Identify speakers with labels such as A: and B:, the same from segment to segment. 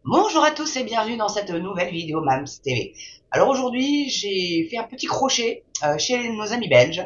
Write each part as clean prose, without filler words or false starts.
A: Bonjour à tous et bienvenue dans cette nouvelle vidéo Mams TV. Alors aujourd'hui, j'ai fait un petit crochet chez nos amis belges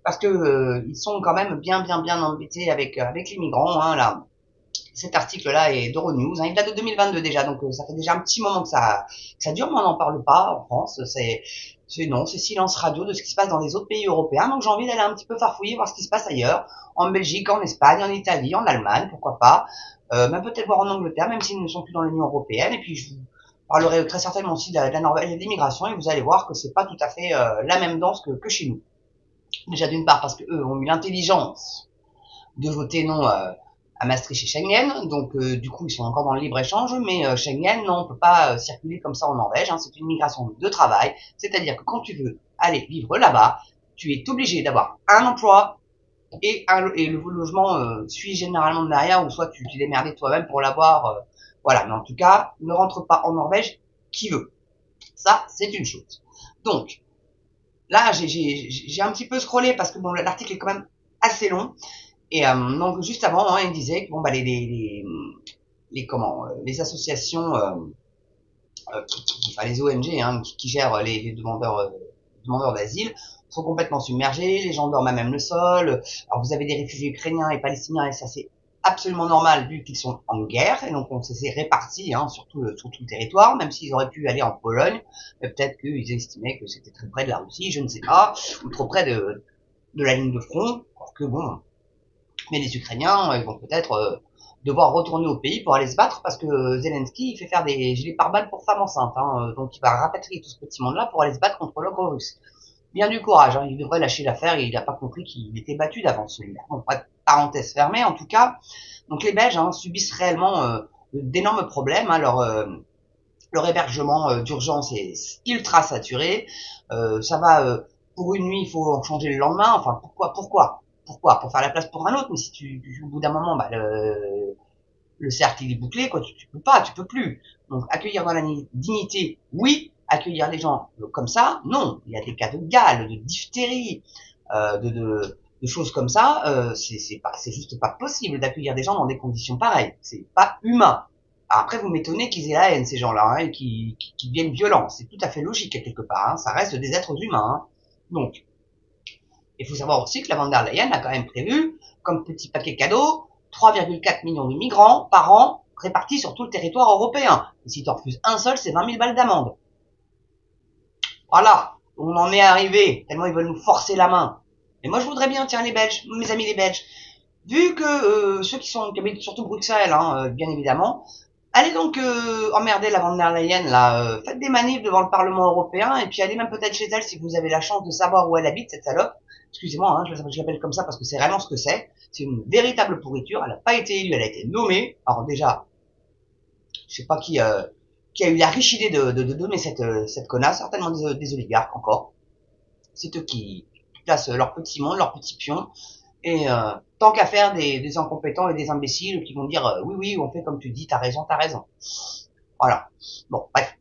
A: parce que ils sont quand même bien embêtés avec les migrants. Hein, là, cet article-là est d'Euronews. Hein, il date de 2022 déjà, donc ça fait déjà un petit moment que ça dure, mais on n'en parle pas en France. C'est silence radio de ce qui se passe dans les autres pays européens. Donc j'ai envie d'aller un petit peu farfouiller voir ce qui se passe ailleurs, en Belgique, en Espagne, en Italie, en Allemagne, pourquoi pas. Même peut-être voir en Angleterre, même s'ils ne sont plus dans l'Union européenne. Et puis je vous parlerai très certainement aussi de la Norvège et de l'immigration. Et vous allez voir que c'est pas tout à fait la même danse que chez nous. Déjà d'une part parce que eux ont eu l'intelligence de voter non à Maastricht et Schengen. Donc du coup, ils sont encore dans le libre-échange, mais Schengen, non, on peut pas circuler comme ça en Norvège. Hein, c'est une migration de travail, c'est-à-dire que quand tu veux aller vivre là-bas, tu es obligé d'avoir un emploi et le logement suit généralement derrière, ou soit tu t'es démerdé toi-même pour l'avoir. Voilà, mais en tout cas, ne rentre pas en Norvège qui veut. Ça, c'est une chose. Donc, là, j'ai un petit peu scrollé parce que bon, l'article est quand même assez long. Et donc juste avant, hein, il disait que bon bah les associations, enfin les ONG hein, qui gèrent les demandeurs d'asile sont complètement submergés, les gens dorment à même le sol. Alors vous avez des réfugiés ukrainiens et palestiniens et ça c'est absolument normal vu qu'ils sont en guerre et donc on s'est répartis hein, sur tout le territoire, même s'ils auraient pu aller en Pologne, mais peut-être qu'ils estimaient que c'était très près de la Russie, je ne sais pas, ou trop près de la ligne de front, parce que bon, mais les Ukrainiens, ils vont peut-être devoir retourner au pays pour aller se battre parce que Zelensky, il fait faire des gilets pare-balles pour femmes enceintes. Hein, donc il va rapatrier tout ce petit monde-là pour aller se battre contre l'ogre russe. Bien du courage, hein, il devrait lâcher l'affaire et il n'a pas compris qu'il était battu d'avance celui-là. Bon, parenthèse fermée en tout cas. Donc les Belges hein, subissent réellement d'énormes problèmes. Hein, leur hébergement d'urgence est ultra saturé. Ça va pour une nuit, il faut en changer le lendemain. Enfin, pourquoi pour faire la place pour un autre. Mais si au bout d'un moment, bah, le cercle il est bouclé, quoi. Tu peux plus. Donc accueillir dans la dignité, oui. Accueillir les gens comme ça, non. Il y a des cas de gale, de diphtérie, de choses comme ça. C'est juste pas possible d'accueillir des gens dans des conditions pareilles. C'est pas humain. Après, vous m'étonnez qu'ils aient la haine, ces gens-là, hein, et qu'ils deviennent violents. C'est tout à fait logique, quelque part. Hein. Ça reste des êtres humains. Hein. Donc, il faut savoir aussi que la von der Leyen a quand même prévu, comme petit paquet cadeau, 3,4 millions de migrants par an répartis sur tout le territoire européen. Et si tu en refuses un seul, c'est 20 000 balles d'amende. Voilà, on en est arrivé, tellement ils veulent nous forcer la main. Et moi, je voudrais bien, tiens, les Belges, mes amis les Belges, vu que ceux qui habitent surtout Bruxelles, hein, bien évidemment, allez donc emmerder la von der Leyen, là, faites des manifs devant le Parlement européen, et puis allez même peut-être chez elle si vous avez la chance de savoir où elle habite, cette salope. Excusez-moi, hein, je l'appelle comme ça parce que c'est vraiment ce que c'est. C'est une véritable pourriture, elle n'a pas été élue, elle a été nommée. Alors déjà, je sais pas qui a eu la riche idée de donner cette connasse, certainement des oligarques encore. C'est eux qui placent leur petit monde, leurs petits pions, et tant qu'à faire des incompétents et des imbéciles qui vont dire oui, on fait comme tu dis, t'as raison. Voilà. Bon, bref.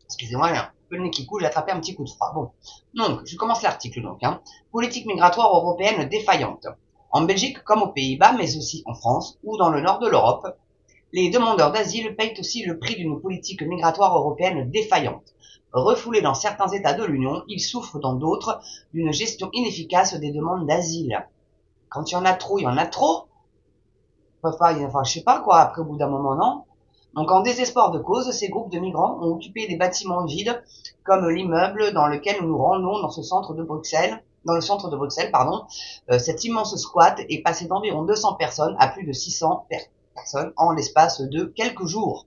A: Excusez-moi, j'ai un peu le nez qui coule, j'ai attrapé un petit coup de froid. Bon. Donc, je commence l'article donc. Hein. Politique migratoire européenne défaillante. En Belgique comme aux Pays-Bas, mais aussi en France ou dans le nord de l'Europe, les demandeurs d'asile payent aussi le prix d'une politique migratoire européenne défaillante. Refoulés dans certains États de l'Union, ils souffrent dans d'autres d'une gestion inefficace des demandes d'asile. Quand il y en a trop, il y en a trop. Enfin, je sais pas quoi, après au bout d'un moment, non. Donc en désespoir de cause, ces groupes de migrants ont occupé des bâtiments vides, comme l'immeuble dans lequel nous nous rendons dans le centre de Bruxelles, pardon. Cet immense squat est passé d'environ 200 personnes à plus de 600 personnes en l'espace de quelques jours.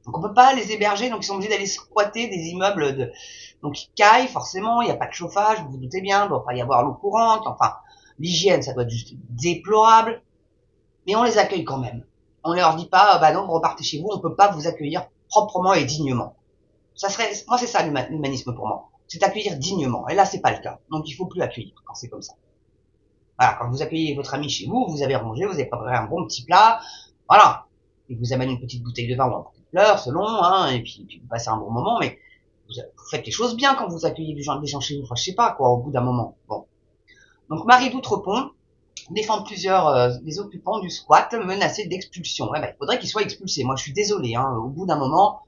A: Donc on peut pas les héberger, donc ils sont obligés d'aller squatter des immeubles donc ils caillent, forcément, il n'y a pas de chauffage, vous vous doutez bien, il doit pas y avoir l'eau courante, enfin, l'hygiène, ça doit être juste déplorable, mais on les accueille quand même. On leur dit pas, bah non, vous repartez chez vous, on peut pas vous accueillir proprement et dignement. Moi c'est ça l'humanisme pour moi. C'est accueillir dignement. Et là c'est pas le cas. Donc il faut plus accueillir quand c'est comme ça. Voilà, quand vous accueillez votre ami chez vous, vous avez rangé, vous avez préparé un bon petit plat, voilà. Il vous amène une petite bouteille de vin ou un petit fleur, selon, hein, et puis vous passez un bon moment, mais vous faites les choses bien quand vous accueillez des gens chez vous. Enfin, je sais pas, quoi, au bout d'un moment. Bon. Donc Marie d'Outrepont, défend plusieurs des occupants du squat menacés d'expulsion. Ouais, bah, il faudrait qu'ils soient expulsés. Moi, je suis désolé, hein, au bout d'un moment.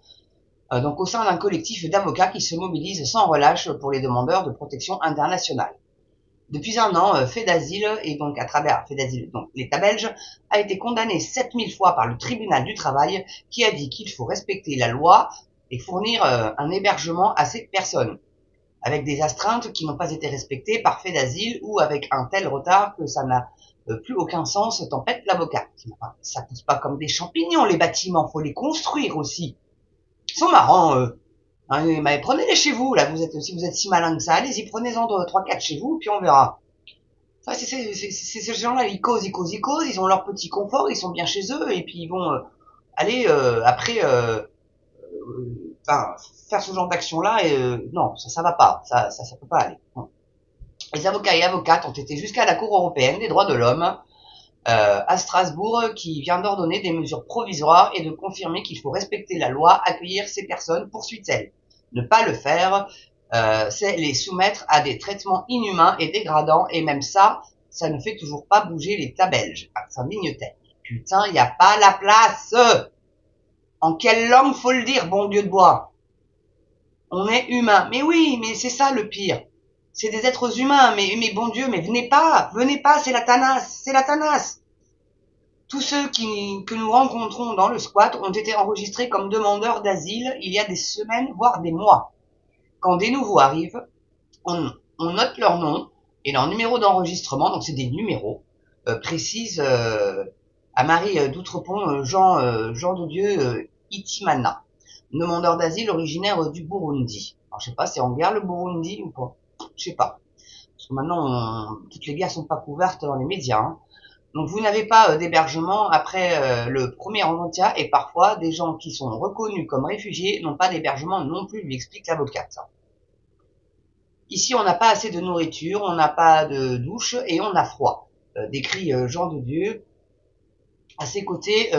A: Donc au sein d'un collectif d'avocats qui se mobilisent sans relâche pour les demandeurs de protection internationale. Depuis un an, Fait d'Asile, et donc à travers Fait d'Asile, donc l'État belge, a été condamné 7000 fois par le tribunal du travail qui a dit qu'il faut respecter la loi et fournir un hébergement à ces personnes, avec des astreintes qui n'ont pas été respectées par Fait d'Asile ou avec un tel retard que ça n'a plus aucun sens, tempête l'avocat. Enfin, ça pousse pas comme des champignons les bâtiments, faut les construire aussi. Ils sont marrants, hein, mais prenez-les chez vous, là, si vous êtes si malin que ça, allez-y, prenez-en 3-4 chez vous, puis on verra. Enfin, c'est ces gens-là, ils causent, ils ont leur petit confort, ils sont bien chez eux, et puis ils vont aller après, enfin, faire ce genre d'action-là, et non, ça va pas, ça peut pas aller. Non. Les avocats et avocates ont été jusqu'à la Cour européenne des droits de l'homme à Strasbourg, qui vient d'ordonner des mesures provisoires et de confirmer qu'il faut respecter la loi, accueillir ces personnes, poursuit-elle. Ne pas le faire, c'est les soumettre à des traitements inhumains et dégradants, et même ça ne fait toujours pas bouger l'État belge. S'indigne-t-elle. Putain, y a pas la place. En quelle langue faut le dire, bon Dieu de bois? On est humain. Mais oui, mais c'est ça le pire. C'est des êtres humains, mais bon Dieu, mais venez pas, c'est la tanasse. Tous ceux que nous rencontrons dans le squat ont été enregistrés comme demandeurs d'asile il y a des semaines, voire des mois. Quand des nouveaux arrivent, on note leur nom et leur numéro d'enregistrement, donc c'est des numéros, précise à Marie d'Outrepont Jean de Dieu Itimana, demandeur d'asile originaire du Burundi. Alors je sais pas, c'est en guerre le Burundi ou pas? Je sais pas. Parce que maintenant, toutes les guerres sont pas couvertes dans les médias, hein. Donc vous n'avez pas d'hébergement après le premier entretien, et parfois des gens qui sont reconnus comme réfugiés n'ont pas d'hébergement non plus, lui explique l'avocate. Ici, on n'a pas assez de nourriture, on n'a pas de douche et on a froid, décrit Jean de Dieu. À ses côtés,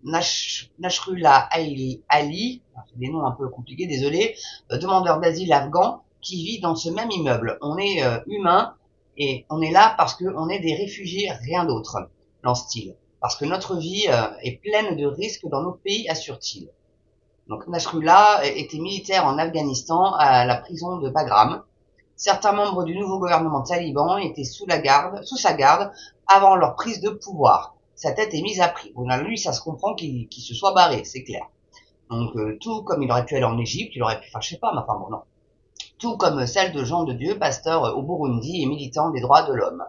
A: Nasrullah Ali, c'est des noms un peu compliqués, désolé, demandeur d'asile afghan qui vit dans ce même immeuble. On est humain et on est là parce qu'on est des réfugiés, rien d'autre, lance-t-il. Parce que notre vie est pleine de risques dans notre pays, assure-t-il. Donc Nasrullah était militaire en Afghanistan à la prison de Bagram. Certains membres du nouveau gouvernement taliban étaient sous sa garde avant leur prise de pouvoir. Sa tête est mise à prix. Bon, là, lui, ça se comprend qu'il se soit barré, c'est clair. Donc, tout comme il aurait pu aller en Égypte, il aurait pu, enfin, je sais pas, mais enfin bon, non. Tout comme celle de Jean de Dieu, pasteur au Burundi et militant des droits de l'homme.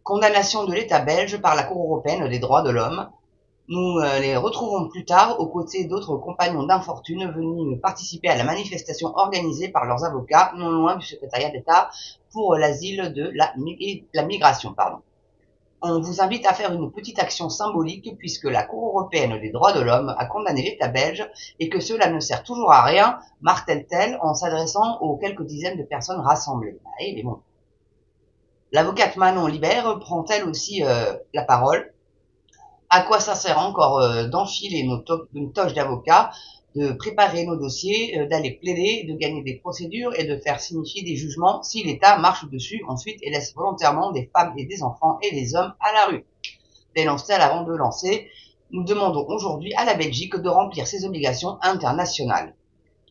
A: Condamnation de l'État belge par la Cour européenne des droits de l'homme. Nous les retrouvons plus tard aux côtés d'autres compagnons d'infortune venus participer à la manifestation organisée par leurs avocats non loin du secrétariat d'État pour l'asile de la migration. On vous invite à faire une petite action symbolique puisque la Cour européenne des droits de l'homme a condamné l'État belge et que cela ne sert toujours à rien, martèle-t-elle en s'adressant aux quelques dizaines de personnes rassemblées. Mais bon. L'avocate Manon Libert prend elle aussi la parole. À quoi ça sert encore d'enfiler une toge d'avocat, de préparer nos dossiers, d'aller plaider, de gagner des procédures et de faire signifier des jugements si l'État marche dessus ensuite et laisse volontairement des femmes et des enfants et des hommes à la rue. Dénonce-t-elle avant de lancer. Nous demandons aujourd'hui à la Belgique de remplir ses obligations internationales.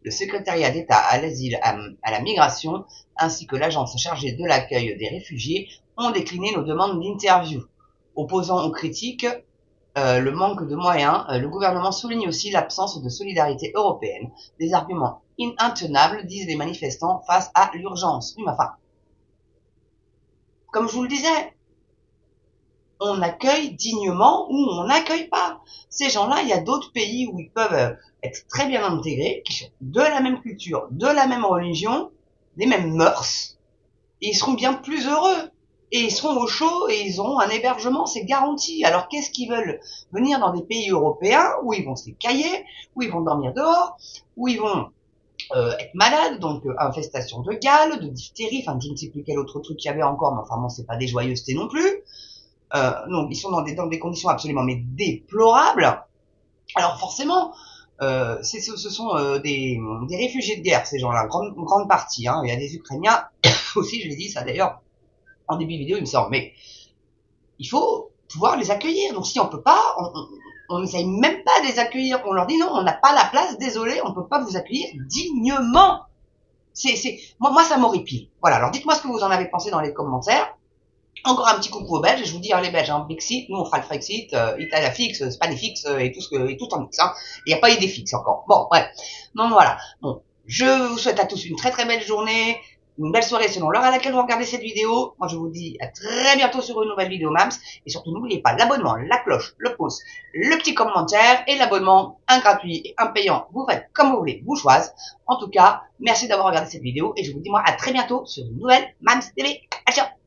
A: Le secrétariat d'État à l'asile, à la migration, ainsi que l'agence chargée de l'accueil des réfugiés ont décliné nos demandes d'interview. Opposant aux critiques, le manque de moyens, le gouvernement souligne aussi l'absence de solidarité européenne, des arguments intenables, disent les manifestants, face à l'urgence. Oui, mais enfin, comme je vous le disais, on accueille dignement ou on n'accueille pas. Ces gens-là, il y a d'autres pays où ils peuvent être très bien intégrés, qui sont de la même culture, de la même religion, des mêmes mœurs, et ils seront bien plus heureux. Et ils seront au chaud et ils auront un hébergement, c'est garanti. Alors qu'est-ce qu'ils veulent? Venir dans des pays européens où ils vont se les cailler, où ils vont dormir dehors, où ils vont être malades, donc infestation de gale, de diphtérie, enfin je ne sais plus quel autre truc il y avait encore, mais enfin bon, c'est pas des joyeusetés non plus. Donc ils sont dans des conditions absolument mais déplorables. Alors forcément, ce sont des réfugiés de guerre, ces gens-là, une grande partie. Hein. Il y a des Ukrainiens aussi, je l'ai dit ça d'ailleurs en début vidéo, il me semble. Mais il faut pouvoir les accueillir. Donc si on peut pas, on n'essaye même pas de les accueillir. On leur dit non, on n'a pas la place, désolé, on peut pas vous accueillir dignement. Moi, ça m'horripile. Voilà. Alors dites-moi ce que vous en avez pensé dans les commentaires. Encore un petit coucou aux Belges. Je vous dis, hein, les Belges, hein, Brexit, nous on fera le Frexit, Italia fixe, Spanifix et tout en mix. Hein. Il n'y a pas idée fixe encore. Bon, bref. Donc voilà. Bon, je vous souhaite à tous une très très belle journée, une belle soirée selon l'heure à laquelle vous regardez cette vidéo. Moi, je vous dis à très bientôt sur une nouvelle vidéo Mams. Et surtout, n'oubliez pas l'abonnement, la cloche, le pouce, le petit commentaire et l'abonnement, un gratuit et un payant. Vous faites comme vous voulez, vous choisissez. En tout cas, merci d'avoir regardé cette vidéo et je vous dis moi à très bientôt sur une nouvelle Mams TV. À ciao!